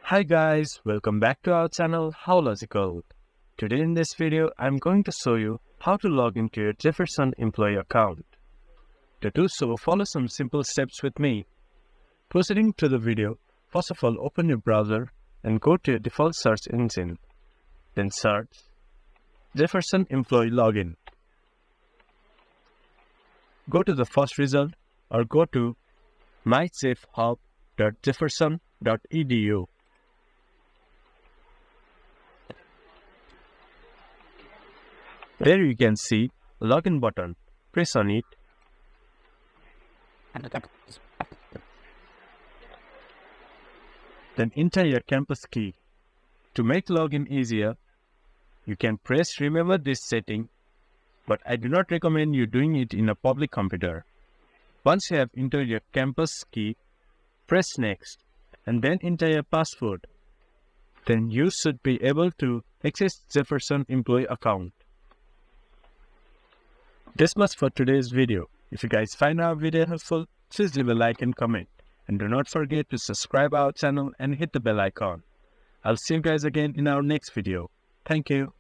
Hi guys, welcome back to our channel How Logical. Today in this video, I'm going to show you how to log into your Jefferson employee account. To do so, follow some simple steps with me. Proceeding to the video, first of all open your browser and go to your default search engine. Then search Jefferson employee login. Go to the first result or go to myjeffhub.jefferson.edu. There you can see login button. Press on it. Then enter your campus key. To make login easier, you can press remember this setting, but I do not recommend you doing it in a public computer. Once you have entered your campus key, press next and then enter your password. Then you should be able to access Jefferson employee account. This much for today's video. If you guys find our video helpful, please leave a like and comment. And do not forget to subscribe our channel and hit the bell icon. I'll see you guys again in our next video. Thank you.